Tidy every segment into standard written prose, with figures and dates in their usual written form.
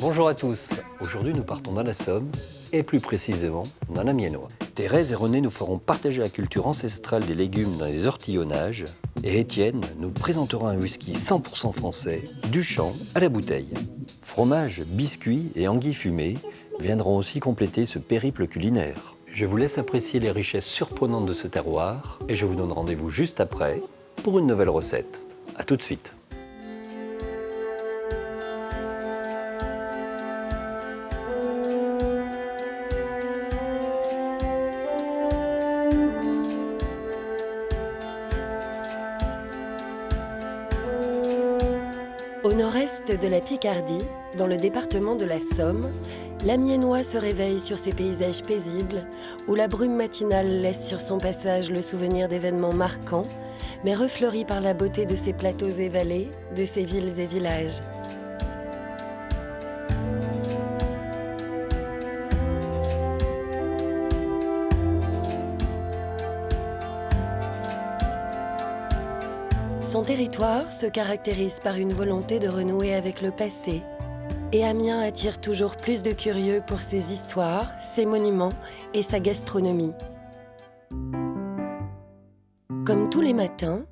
Bonjour à tous. Aujourd'hui, nous partons dans la Somme, et plus précisément dans l'Amiénois. Thérèse et René nous feront partager la culture ancestrale des légumes dans les ortillonnages. Et Étienne nous présentera un whisky 100% français, du champ à la bouteille. Fromage, biscuits et anguilles fumées viendront aussi compléter ce périple culinaire. Je vous laisse apprécier les richesses surprenantes de ce terroir et je vous donne rendez-vous juste après pour une nouvelle recette. A tout de suite. Au nord-est de la Picardie, dans le département de la Somme, l'Amiénois se réveille sur ses paysages paisibles, où la brume matinale laisse sur son passage le souvenir d'événements marquants, mais refleuris par la beauté de ses plateaux et vallées, de ses villes et villages. Son territoire se caractérise par une volonté de renouer avec le passé. Et Amiens attire toujours plus de curieux pour ses histoires, ses monuments et sa gastronomie. Comme tous les matins,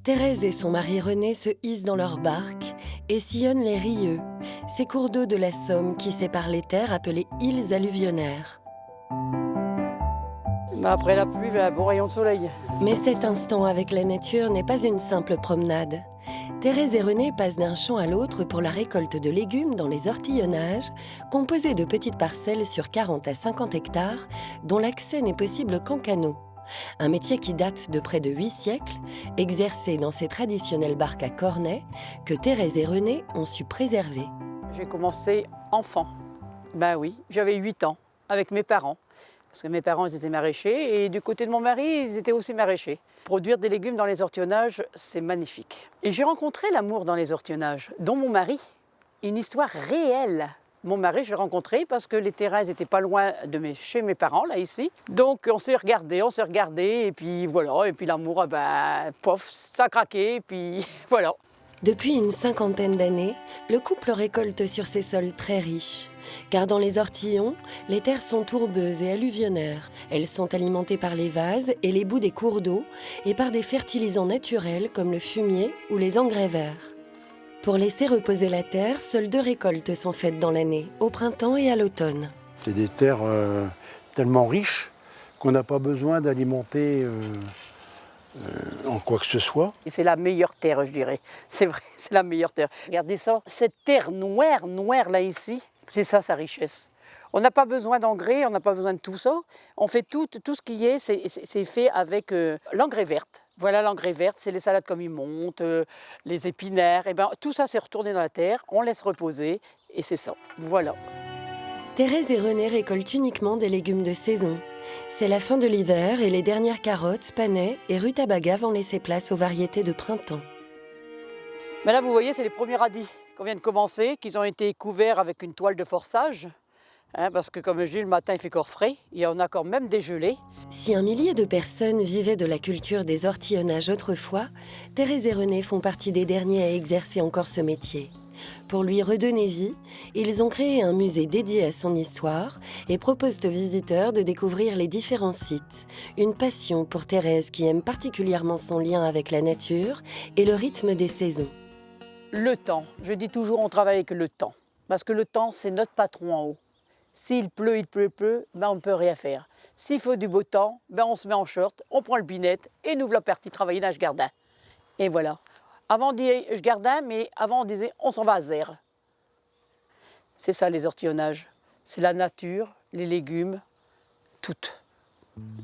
Thérèse et son mari René se hissent dans leur barque et sillonnent les Rieux, ces cours d'eau de la Somme qui séparent les terres appelées îles alluvionnaires. Après la pluie, un bon rayon de soleil. Mais cet instant avec la nature n'est pas une simple promenade. Thérèse et René passent d'un champ à l'autre pour la récolte de légumes dans les ortillonnages, composés de petites parcelles sur 40 à 50 hectares, dont l'accès n'est possible qu'en canot. Un métier qui date de près de 8 siècles, exercé dans ces traditionnelles barques à cornet, que Thérèse et René ont su préserver. J'ai commencé enfant. Ben oui, j'avais 8 ans, avec mes parents. Parce que mes parents ils étaient maraîchers et du côté de mon mari, ils étaient aussi maraîchers. Produire des légumes dans les ortillonnages, c'est magnifique. Et j'ai rencontré l'amour dans les ortillonnages, dont mon mari. Une histoire réelle. Mon mari, je l'ai rencontré parce que les Thérèses n'étaient pas loin de chez mes parents, là, ici. Donc on s'est regardé, et puis voilà. Et puis l'amour, pof, ça a craqué, et puis voilà. Depuis une 50aine d'années, le couple récolte sur ces sols très riches. Car dans les ortillons, les terres sont tourbeuses et alluvionnaires. Elles sont alimentées par les vases et les bouts des cours d'eau et par des fertilisants naturels comme le fumier ou les engrais verts. Pour laisser reposer la terre, seules 2 récoltes sont faites dans l'année, au printemps et à l'automne. C'est des terres tellement riches qu'on n'a pas besoin d'alimenter en quoi que ce soit. Et c'est la meilleure terre, je dirais. C'est vrai, c'est la meilleure terre. Regardez ça, cette terre noire là ici, c'est ça sa richesse. On n'a pas besoin d'engrais, on n'a pas besoin de tout ça. On fait tout ce qui est, c'est fait avec l'engrais verte. Voilà l'engrais verte, c'est les salades comme ils montent, les épinards. Et tout ça c'est retourné dans la terre, on laisse reposer et c'est ça. Voilà. Thérèse et René récoltent uniquement des légumes de saison. C'est la fin de l'hiver et les dernières carottes, panais et rutabagas vont laisser place aux variétés de printemps. Mais là, vous voyez, c'est les premiers radis qu'on vient de commencer, qu'ils ont été couverts avec une toile de forçage. Parce que comme je dis, le matin, il fait encore frais et on a encore même des gelées. Si un millier de personnes vivaient de la culture des ortillonnages autrefois, Thérèse et René font partie des derniers à exercer encore ce métier. Pour lui redonner vie, ils ont créé un musée dédié à son histoire et proposent aux visiteurs de découvrir les différents sites. Une passion pour Thérèse qui aime particulièrement son lien avec la nature et le rythme des saisons. Le temps, je dis toujours on travaille avec le temps. Parce que le temps, c'est notre patron en haut. S'il pleut, on ne peut rien faire. S'il faut du beau temps, on se met en short, on prend le binette et nous voilà partis travailler dans le jardin. Et voilà. Avant on disait je gardin, mais avant on disait on s'en va à zère. C'est ça les ortillonnages. C'est la nature, les légumes, tout.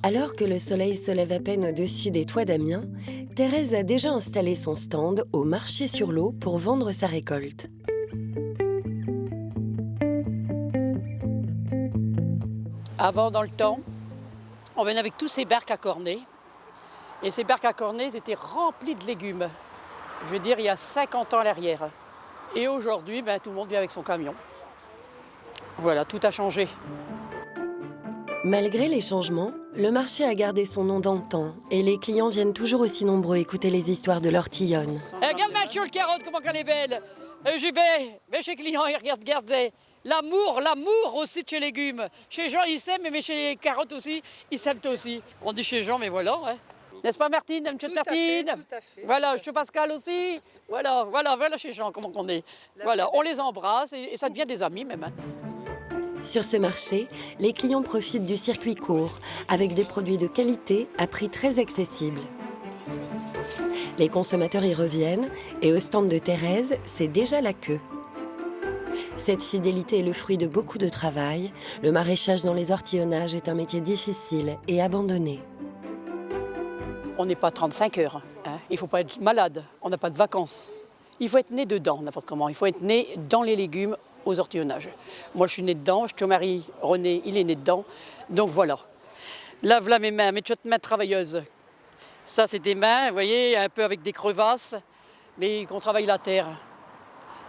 Alors que le soleil se lève à peine au-dessus des toits d'Amiens, Thérèse a déjà installé son stand au marché sur l'eau pour vendre sa récolte. Avant, dans le temps, on venait avec tous ces barques à cornet. Et ces barques à cornet étaient remplies de légumes. Je veux dire, il y a 50 ans à l'arrière. Et aujourd'hui, tout le monde vient avec son camion. Voilà, tout a changé. Malgré les changements, le marché a gardé son nom d'antan et les clients viennent toujours aussi nombreux écouter les histoires de l'ortillonne. Regarde Mathieu le carotte, comment qu'elle est belle. J'y vais chez les clients, ils regardez. L'amour aussi de chez les légumes. Chez les gens, ils s'aiment, mais chez les carottes aussi, ils s'aiment aussi. On dit chez les gens, mais voilà. Hein. N'est-ce pas, Martine, M. Martine? Tout à fait. Voilà, M. Pascal aussi. Voilà chez les gens, comment on est. Voilà, on les embrasse et ça devient des amis même. Hein. Sur ce marché, les clients profitent du circuit court, avec des produits de qualité à prix très accessible. Les consommateurs y reviennent et au stand de Thérèse, c'est déjà la queue. Cette fidélité est le fruit de beaucoup de travail. Le maraîchage dans les ortillonnages est un métier difficile et abandonné. On n'est pas 35 heures. Hein. Il ne faut pas être malade. On n'a pas de vacances. Il faut être né dedans, n'importe comment. Il faut être né dans les légumes aux ortillonnages. Moi, je suis né dedans. Mon mari, René, il est né dedans. Donc voilà. Là, voilà mes mains travailleuses. Ça, c'est des mains, vous voyez, un peu avec des crevasses, mais qu'on travaille la terre.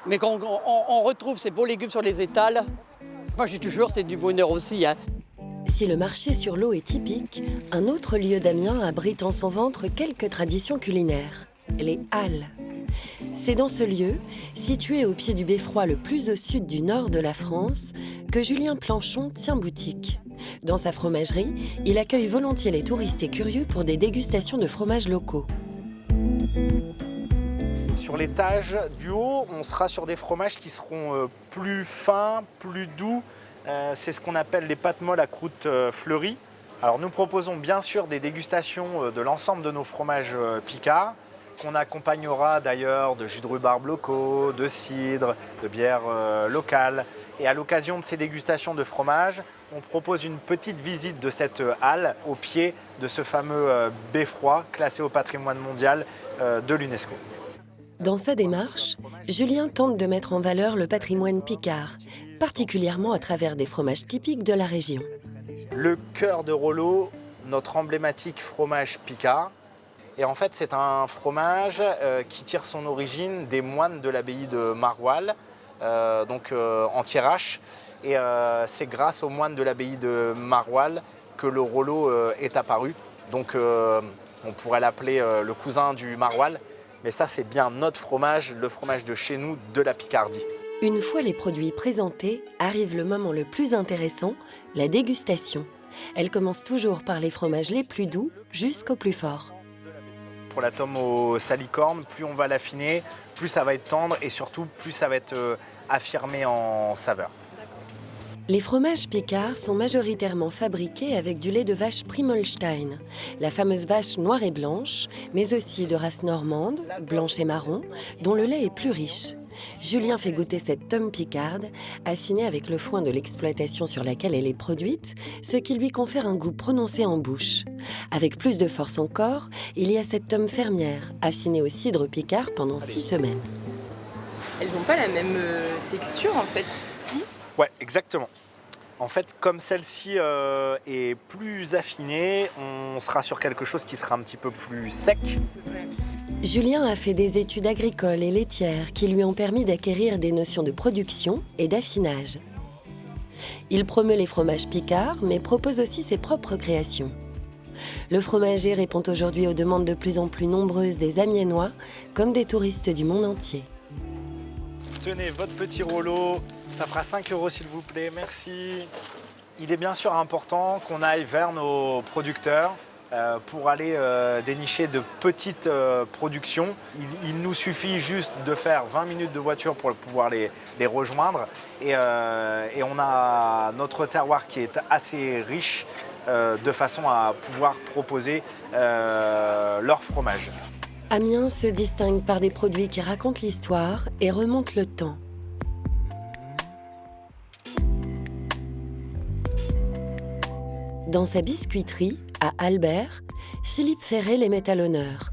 Mais quand on retrouve ces beaux légumes sur les étals, moi, je dis toujours, c'est du bonheur aussi. Hein. Si le marché sur l'eau est typique, un autre lieu d'Amiens abrite en son ventre quelques traditions culinaires, les halles. C'est dans ce lieu, situé au pied du beffroi le plus au sud du nord de la France, que Julien Planchon tient boutique. Dans sa fromagerie, il accueille volontiers les touristes et curieux pour des dégustations de fromages locaux. Sur l'étage du haut, on sera sur des fromages qui seront plus fins, plus doux. C'est ce qu'on appelle les pâtes molles à croûte fleurie. Alors nous proposons bien sûr des dégustations de l'ensemble de nos fromages picards, qu'on accompagnera d'ailleurs de jus de rhubarbe locaux, de cidre, de bière locale. Et à l'occasion de ces dégustations de fromage, on propose une petite visite de cette halle au pied de ce fameux beffroi classé au patrimoine mondial de l'UNESCO. Dans sa démarche, Julien tente de mettre en valeur le patrimoine picard, particulièrement à travers des fromages typiques de la région. Le cœur de Rollo, notre emblématique fromage picard. Et en fait, c'est un fromage qui tire son origine des moines de l'abbaye de Marwal, en Thiérache. Et c'est grâce aux moines de l'abbaye de Marwal que le Rollo est apparu. Donc on pourrait l'appeler le cousin du Marwal. Mais ça, c'est bien notre fromage, le fromage de chez nous, de la Picardie. Une fois les produits présentés, arrive le moment le plus intéressant, la dégustation. Elle commence toujours par les fromages les plus doux jusqu'aux plus forts. Pour la tome aux salicornes, plus on va l'affiner, plus ça va être tendre et surtout plus ça va être affirmé en saveur. Les fromages picards sont majoritairement fabriqués avec du lait de vache Primolstein, la fameuse vache noire et blanche, mais aussi de race normande, blanche et marron, dont le lait est plus riche. Julien fait goûter cette tome picarde, affinée avec le foin de l'exploitation sur laquelle elle est produite, ce qui lui confère un goût prononcé en bouche. Avec plus de force encore, il y a cette tome fermière, affinée au cidre picard pendant 6 semaines. Elles n'ont pas la même texture en fait, si? Ouais, exactement. En fait, comme celle-ci est plus affinée, on sera sur quelque chose qui sera un petit peu plus sec. Julien a fait des études agricoles et laitières qui lui ont permis d'acquérir des notions de production et d'affinage. Il promeut les fromages picards, mais propose aussi ses propres créations. Le fromager répond aujourd'hui aux demandes de plus en plus nombreuses des Amiénois, comme des touristes du monde entier. Tenez votre petit Rollo, ça fera 5 € s'il vous plaît, merci. Il est bien sûr important qu'on aille vers nos producteurs pour aller dénicher de petites productions. Il nous suffit juste de faire 20 minutes de voiture pour pouvoir les rejoindre. Et on a notre terroir qui est assez riche de façon à pouvoir proposer leur fromage. Amiens se distingue par des produits qui racontent l'histoire et remontent le temps. Dans sa biscuiterie, à Albert, Philippe Ferré les met à l'honneur.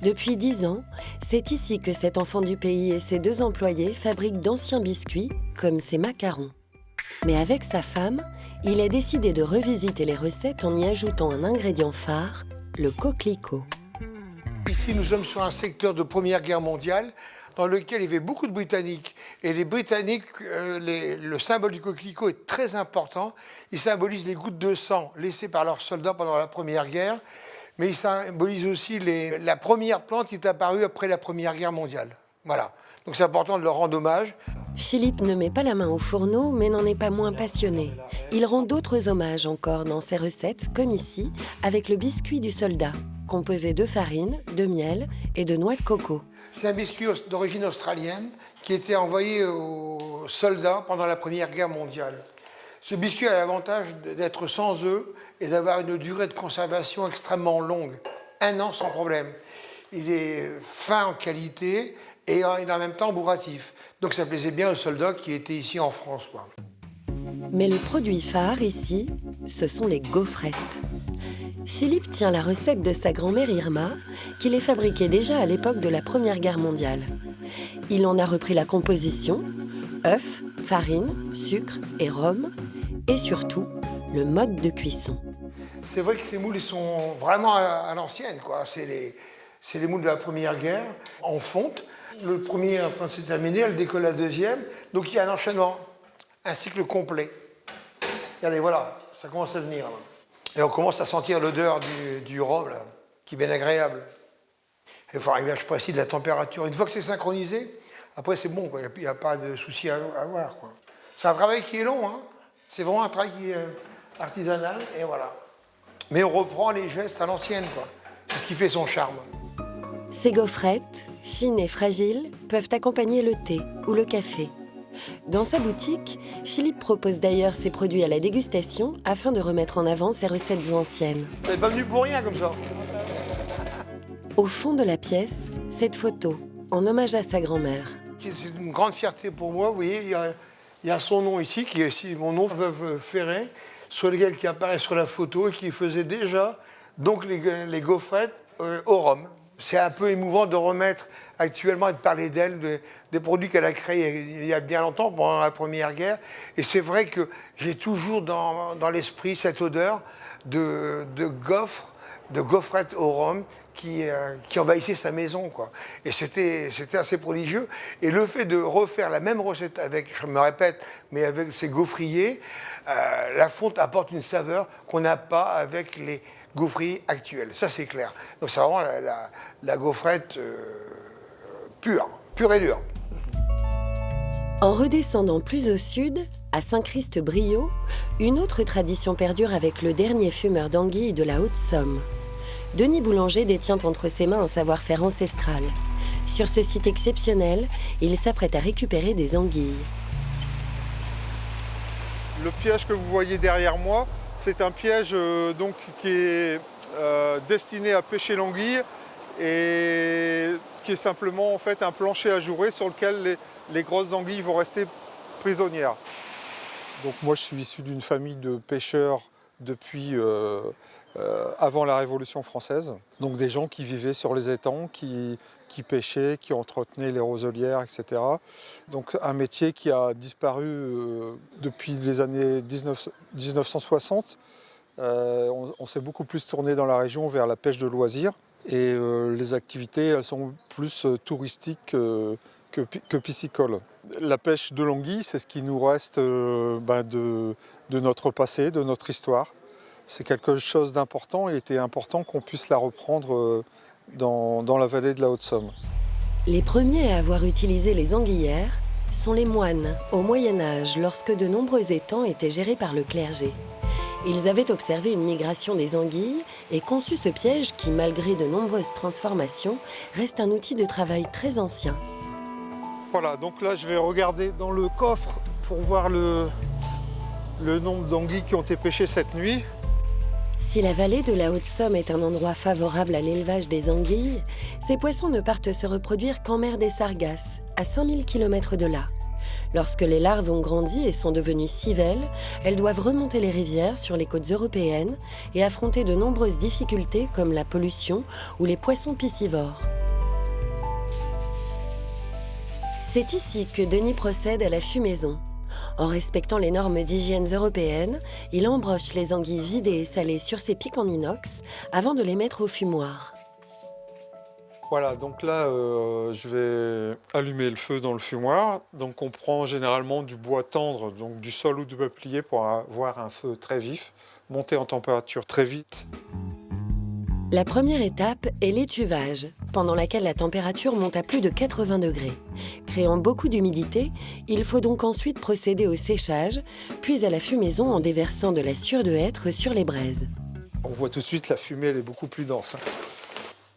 Depuis 10 ans, c'est ici que cet enfant du pays et ses 2 employés fabriquent d'anciens biscuits, comme ces macarons. Mais avec sa femme, il a décidé de revisiter les recettes en y ajoutant un ingrédient phare, le coquelicot. Ici, nous sommes sur un secteur de Première Guerre mondiale dans lequel il y avait beaucoup de Britanniques. Et les Britanniques, le symbole du coquelicot est très important. Il symbolise les gouttes de sang laissées par leurs soldats pendant la Première Guerre. Mais il symbolise aussi la première plante qui est apparue après la Première Guerre mondiale. Voilà. Donc c'est important de leur rendre hommage. Philippe ne met pas la main au fourneau, mais n'en est pas moins passionné. Il rend d'autres hommages encore dans ses recettes, comme ici, avec le biscuit du soldat, composé de farine, de miel et de noix de coco. C'est un biscuit d'origine australienne qui était envoyé aux soldats pendant la Première Guerre mondiale. Ce biscuit a l'avantage d'être sans œufs et d'avoir une durée de conservation extrêmement longue, 1 an sans problème. Il est fin en qualité et il est en même temps bourratif. Donc ça plaisait bien aux soldats qui étaient ici en France, quoi. Mais le produit phare ici, ce sont les gaufrettes. Philippe tient la recette de sa grand-mère Irma, qui les fabriquait déjà à l'époque de la Première Guerre mondiale. Il en a repris la composition, œufs, farine, sucre et rhum, et surtout le mode de cuisson. C'est vrai que ces moules ils sont vraiment à l'ancienne, quoi. C'est les moules de la Première Guerre, en fonte. Le premier, quand c'est terminé, elle décolle la deuxième. Donc il y a un enchaînement, un cycle complet. Regardez, voilà, ça commence à venir. Là. Et on commence à sentir l'odeur du rhum, là, qui est bien agréable. Il faut un réglage précis de la température. Une fois que c'est synchronisé, après c'est bon, il n'y a pas de souci à avoir. Quoi. C'est un travail qui est long, hein. C'est vraiment un travail qui est artisanal, et voilà. Mais on reprend les gestes à l'ancienne, quoi. C'est ce qui fait son charme. Ces gaufrettes, fines et fragiles, peuvent accompagner le thé ou le café. Dans sa boutique, Philippe propose d'ailleurs ses produits à la dégustation afin de remettre en avant ses recettes anciennes. Vous n'êtes pas venu pour rien comme ça. Au fond de la pièce, cette photo, en hommage à sa grand-mère. C'est une grande fierté pour moi. Vous voyez, il y a son nom ici, qui est ici, mon nom, Veuve Ferré, sur lequel qui apparaît sur la photo et qui faisait déjà donc les gaufrettes au rhum. C'est un peu émouvant de remettre actuellement et de parler d'elle, des produits qu'elle a créés il y a bien longtemps, pendant la Première Guerre. Et c'est vrai que j'ai toujours dans l'esprit cette odeur de gaufrettes au rhum qui envahissait sa maison, quoi. Et c'était assez prodigieux. Et le fait de refaire la même recette avec, je me répète, mais avec ces gaufriers, la fonte apporte une saveur qu'on n'a pas avec les gaufriers actuels. Ça, c'est clair. Donc c'est vraiment la gaufrette pure et dure. En redescendant plus au sud, à Saint-Christ-Briot, une autre tradition perdure avec le dernier fumeur d'anguilles de la Haute-Somme. Denis Boulanger détient entre ses mains un savoir-faire ancestral. Sur ce site exceptionnel, il s'apprête à récupérer des anguilles. Le piège que vous voyez derrière moi, c'est un piège donc, qui est destiné à pêcher l'anguille et qui est simplement en fait un plancher ajouré sur lequel les grosses anguilles vont rester prisonnières. Donc moi je suis issu d'une famille de pêcheurs depuis avant la Révolution française. Donc des gens qui vivaient sur les étangs, qui pêchaient, qui entretenaient les roselières, etc. Donc un métier qui a disparu depuis les années 1960. On s'est beaucoup plus tourné dans la région vers la pêche de loisirs. Et les activités, elles sont plus touristiques que piscicoles. La pêche de l'anguille, c'est ce qui nous reste de notre passé, de notre histoire. C'est quelque chose d'important et il était important qu'on puisse la reprendre dans la vallée de la Haute-Somme. Les premiers à avoir utilisé les anguillières sont les moines au Moyen-Âge, lorsque de nombreux étangs étaient gérés par le clergé. Ils avaient observé une migration des anguilles et conçu ce piège qui, malgré de nombreuses transformations, reste un outil de travail très ancien. Voilà, donc là je vais regarder dans le coffre pour voir le nombre d'anguilles qui ont été pêchées cette nuit. Si la vallée de la Haute-Somme est un endroit favorable à l'élevage des anguilles, ces poissons ne partent se reproduire qu'en mer des Sargasses, à 5000 km de là. Lorsque les larves ont grandi et sont devenues civelles, elles doivent remonter les rivières sur les côtes européennes et affronter de nombreuses difficultés comme la pollution ou les poissons piscivores. C'est ici que Denis procède à la fumaison. En respectant les normes d'hygiène européennes, il embroche les anguilles vidées et salées sur ses pics en inox avant de les mettre au fumoir. Voilà, donc là, je vais allumer le feu dans le fumoir. Donc on prend généralement du bois tendre, donc du sol ou du peuplier pour avoir un feu très vif, monter en température très vite. La première étape est l'étuvage, pendant laquelle la température monte à plus de 80 degrés. Créant beaucoup d'humidité, il faut donc ensuite procéder au séchage, puis à la fumaison en déversant de la sciure de hêtre sur les braises. On voit tout de suite la fumée, elle est beaucoup plus dense.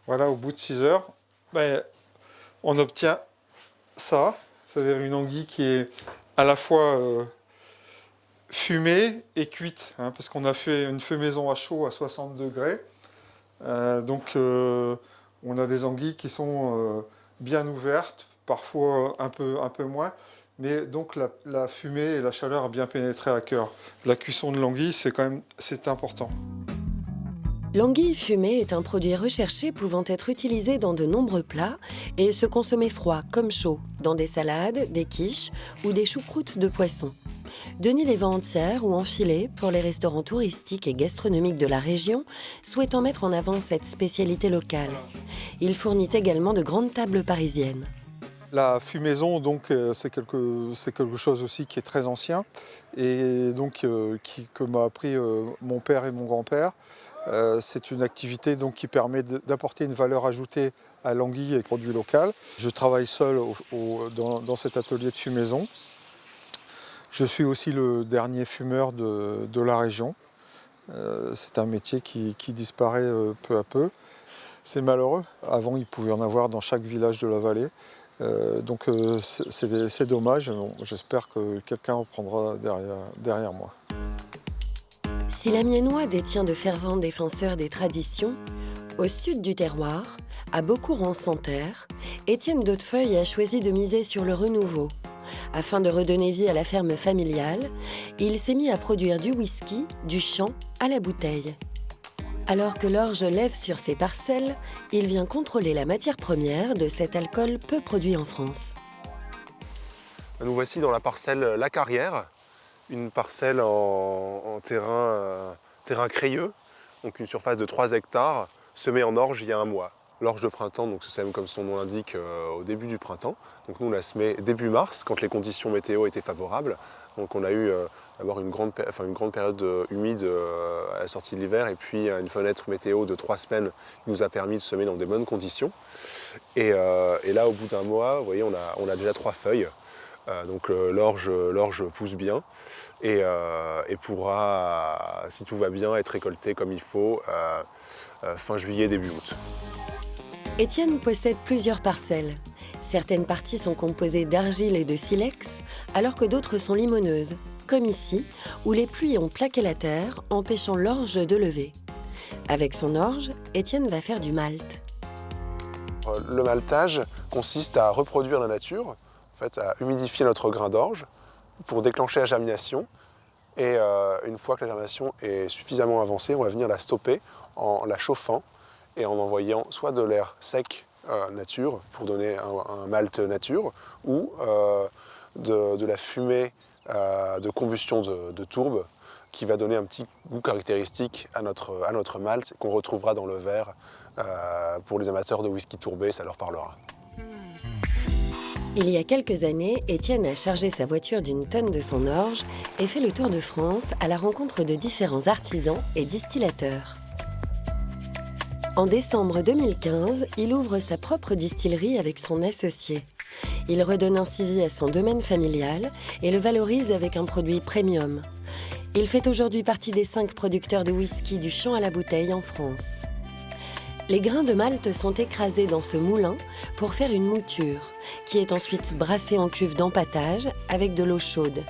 Voilà, au bout de 6 heures, on obtient ça, c'est-à-dire une anguille qui est à la fois fumée et cuite, parce qu'on a fait une fumaison à chaud à 60 degrés. Donc on a des anguilles qui sont bien ouvertes, parfois un peu moins, mais donc la fumée et la chaleur a bien pénétré à cœur. La cuisson de l'anguille, c'est important. L'anguille fumée est un produit recherché pouvant être utilisé dans de nombreux plats et se consommer froid comme chaud, dans des salades, des quiches ou des choucroutes de poisson. Denis les vend entières ou en filet pour les restaurants touristiques et gastronomiques de la région souhaitant mettre en avant cette spécialité locale. Il fournit également de grandes tables parisiennes. La fumaison, donc, c'est quelque chose aussi qui est très ancien et donc que m'a appris mon père et mon grand-père. C'est une activité donc, qui permet d'apporter une valeur ajoutée à l'anguille et produits locaux. Je travaille seul dans cet atelier de fumaison. Je suis aussi le dernier fumeur de la région. C'est un métier qui disparaît peu à peu. C'est malheureux. Avant, il pouvait y en avoir dans chaque village de la vallée. Donc c'est dommage. J'espère que quelqu'un reprendra derrière moi. Si l'Amiénois détient de fervents défenseurs des traditions, au sud du terroir, à Beaucourant-Santerre, Étienne d'Hautefeuille a choisi de miser sur le renouveau. Afin de redonner vie à la ferme familiale, il s'est mis à produire du whisky, du champ, à la bouteille. Alors que l'orge lève sur ses parcelles, il vient contrôler la matière première de cet alcool peu produit en France. Nous voici dans la parcelle La Carrière, une parcelle en terrain crayeux, donc une surface de 3 hectares, semée en orge il y a un mois. L'orge de printemps, donc c'est comme son nom l'indique, au début du printemps. Donc nous on l'a semé début mars, quand les conditions météo étaient favorables. Donc on a eu d'abord une grande période humide à la sortie de l'hiver et puis une fenêtre météo de 3 semaines qui nous a permis de semer dans de bonnes conditions. Et là au bout d'un mois, vous voyez, on a déjà 3 feuilles. Donc l'orge pousse bien et pourra, si tout va bien, être récolté comme il faut fin juillet, début août. Étienne possède plusieurs parcelles. Certaines parties sont composées d'argile et de silex, alors que d'autres sont limoneuses, comme ici, où les pluies ont plaqué la terre, empêchant l'orge de lever. Avec son orge, Étienne va faire du malt. Le maltage consiste à reproduire la nature, en fait, à humidifier notre grain d'orge pour déclencher la germination. Et une fois que la germination est suffisamment avancée, on va venir la stopper en la chauffant et en envoyant soit de l'air sec nature pour donner un malt nature ou de la fumée de combustion de tourbe qui va donner un petit goût caractéristique à notre malt qu'on retrouvera dans le verre. Pour les amateurs de whisky tourbé, ça leur parlera. Il y a quelques années, Étienne a chargé sa voiture d'une tonne de son orge et fait le tour de France à la rencontre de différents artisans et distillateurs. En décembre 2015, il ouvre sa propre distillerie avec son associé. Il redonne ainsi vie à son domaine familial et le valorise avec un produit premium. Il fait aujourd'hui partie des 5 producteurs de whisky du champ à la bouteille en France. Les grains de malt sont écrasés dans ce moulin pour faire une mouture, qui est ensuite brassée en cuve d'empâtage avec de l'eau chaude.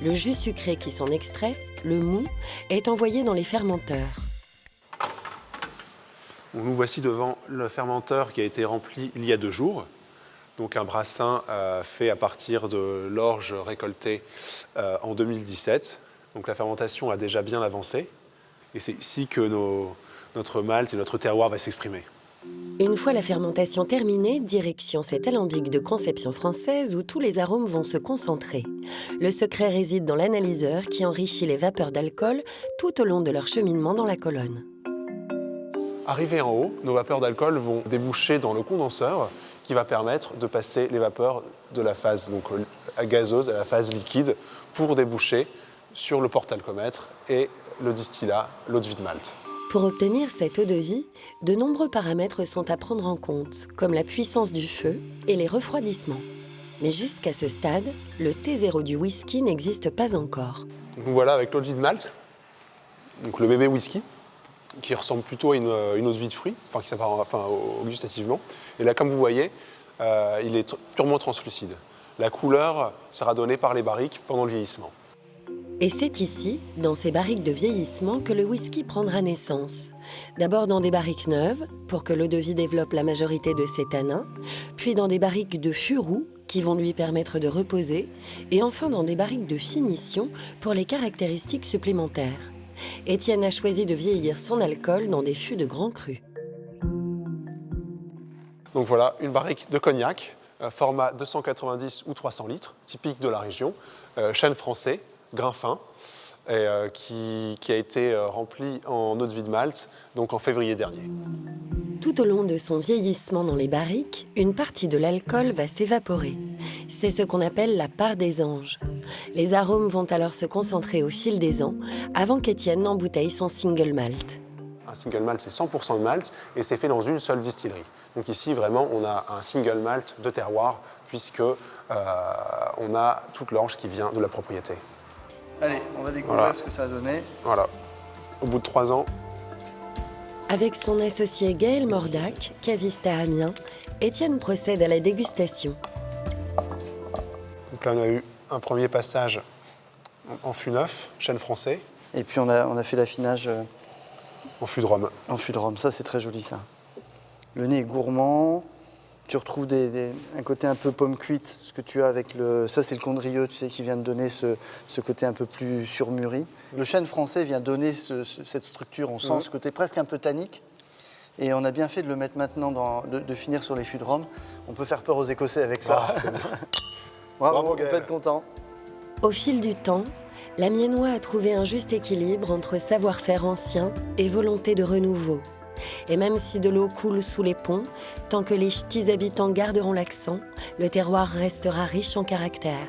Le jus sucré qui s'en extrait, le mou, est envoyé dans les fermenteurs. Nous voici devant le fermenteur qui a été rempli il y a 2 jours. Donc un brassin fait à partir de l'orge récoltée en 2017. Donc la fermentation a déjà bien avancé. Et c'est ici que notre malt et notre terroir va s'exprimer. Une fois la fermentation terminée, direction cet alambic de conception française où tous les arômes vont se concentrer. Le secret réside dans l'analyseur qui enrichit les vapeurs d'alcool tout au long de leur cheminement dans la colonne. Arrivés en haut, nos vapeurs d'alcool vont déboucher dans le condenseur qui va permettre de passer les vapeurs de la phase gazeuse à la phase liquide pour déboucher sur le porte-alcomètre et le distillat, l'eau de vie de malt. Pour obtenir cette eau-de-vie, de nombreux paramètres sont à prendre en compte, comme la puissance du feu et les refroidissements. Mais jusqu'à ce stade, le T0 du whisky n'existe pas encore. Nous voilà avec l'eau-de-vie de malt, donc le bébé whisky, qui ressemble plutôt à une eau-de-vie de fruits, enfin qui s'apparente gustativement. Et là, comme vous voyez, il est purement translucide. La couleur sera donnée par les barriques pendant le vieillissement. Et c'est ici, dans ces barriques de vieillissement, que le whisky prendra naissance. D'abord dans des barriques neuves, pour que l'eau-de-vie développe la majorité de ses tanins, puis dans des barriques de fût roux, qui vont lui permettre de reposer, et enfin dans des barriques de finition pour les caractéristiques supplémentaires. Étienne a choisi de vieillir son alcool dans des fûts de grand cru. Donc voilà, une barrique de cognac, format 290 ou 300 litres, typique de la région, chêne français, grain fin, qui a été rempli en eau-de-vie de malt, donc en février dernier. Tout au long de son vieillissement dans les barriques, une partie de l'alcool va s'évaporer. C'est ce qu'on appelle la part des anges. Les arômes vont alors se concentrer au fil des ans, avant qu'Étienne n'embouteille son single malt. Un single malt, c'est 100% de malt, et c'est fait dans une seule distillerie. Donc ici, vraiment, on a un single malt de terroir, puisque on a toute l'orge qui vient de la propriété. Allez, on va découvrir ce que ça a donné. Voilà. Au bout de 3 ans. Avec son associé Gaël Mordac, caviste à Amiens, Étienne procède à la dégustation. Donc là, on a eu un premier passage en fût neuf, chêne français. Et puis on a fait l'affinage en fût de rhum. En fût de rhum, ça c'est très joli ça. Le nez est gourmand. Tu retrouves un côté un peu pomme cuite, ce que tu as avec le... Ça, c'est le condrieux, tu sais, qui vient de donner ce côté un peu plus surmûri. Le chêne français vient donner cette structure, on sent ce côté presque un peu tannique. Et on a bien fait de le mettre maintenant, de finir sur les fûts de rhum. On peut faire peur aux Écossais avec ça. Ah, c'est bien. Bravo, on peut être content. Au fil du temps, l'Amiénois a trouvé un juste équilibre entre savoir-faire ancien et volonté de renouveau. Et même si de l'eau coule sous les ponts, tant que les ch'tis habitants garderont l'accent, le terroir restera riche en caractère.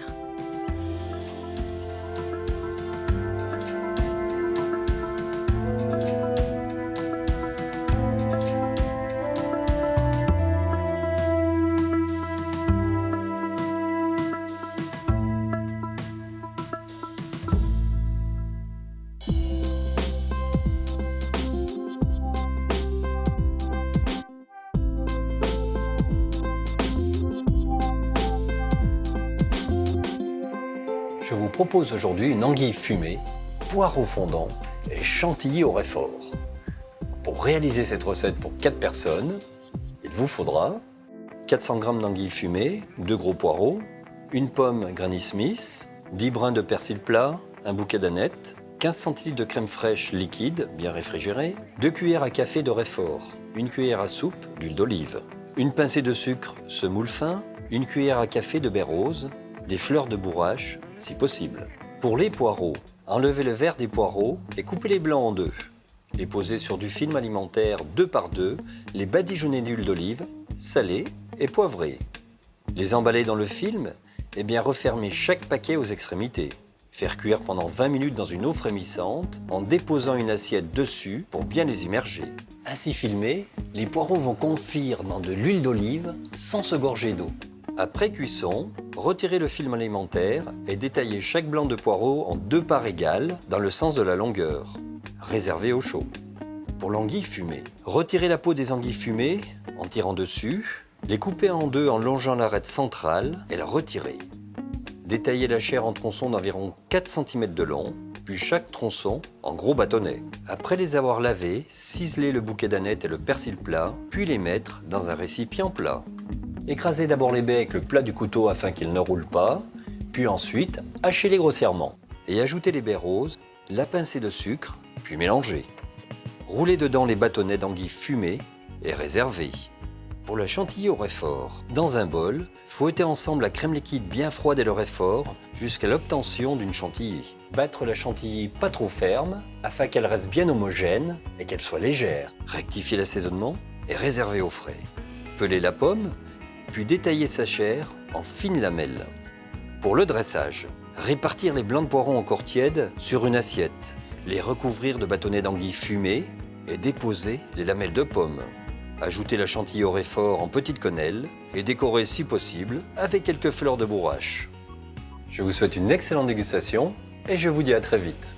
Je vous propose aujourd'hui une anguille fumée, poireau fondant et chantilly au réfort. Pour réaliser cette recette pour 4 personnes, il vous faudra 400 g d'anguille fumée, 2 gros poireaux, une pomme Granny Smith, 10 brins de persil plat, un bouquet d'aneth, 15 centilitres de crème fraîche liquide, bien réfrigérée, 2 cuillères à café de réfort, une cuillère à soupe d'huile d'olive, une pincée de sucre semoule fin, une cuillère à café de baie rose, des fleurs de bourrache, si possible. Pour les poireaux, enlevez le vert des poireaux et coupez les blancs en deux. Les posez sur du film alimentaire 2 par 2, les badigeonner d'huile d'olive, salée et poivrée. Les emballer dans le film et bien refermer chaque paquet aux extrémités. Faire cuire pendant 20 minutes dans une eau frémissante en déposant une assiette dessus pour bien les immerger. Ainsi filmés, les poireaux vont confire dans de l'huile d'olive sans se gorger d'eau. Après cuisson, retirez le film alimentaire et détaillez chaque blanc de poireau en 2 parts égales dans le sens de la longueur. Réservez au chaud. Pour l'anguille fumée, retirez la peau des anguilles fumées en tirant dessus, les coupez en 2 en longeant l'arête centrale et la retirez. Détaillez la chair en tronçons d'environ 4 cm de long, puis chaque tronçon en gros bâtonnets. Après les avoir lavés, ciselez le bouquet d'aneth et le persil plat, puis les mettre dans un récipient plat. Écrasez d'abord les baies avec le plat du couteau afin qu'ils ne roulent pas, puis ensuite hachez-les grossièrement et ajoutez les baies roses, la pincée de sucre, puis mélangez. Roulez dedans les bâtonnets d'anguilles fumées et réservez. Pour le chantilly au réfort, dans un bol, fouettez ensemble la crème liquide bien froide et le réfort jusqu'à l'obtention d'une chantilly. Battre la chantilly pas trop ferme afin qu'elle reste bien homogène et qu'elle soit légère. Rectifiez l'assaisonnement et réservez au frais. Pelez la pomme, puis détailler sa chair en fines lamelles. Pour le dressage, répartir les blancs de poireaux encore tièdes sur une assiette, les recouvrir de bâtonnets d'anguilles fumées, et déposer les lamelles de pommes. Ajoutez la chantilly au réfort en petites quenelles et décorez si possible avec quelques fleurs de bourrache. Je vous souhaite une excellente dégustation et je vous dis à très vite.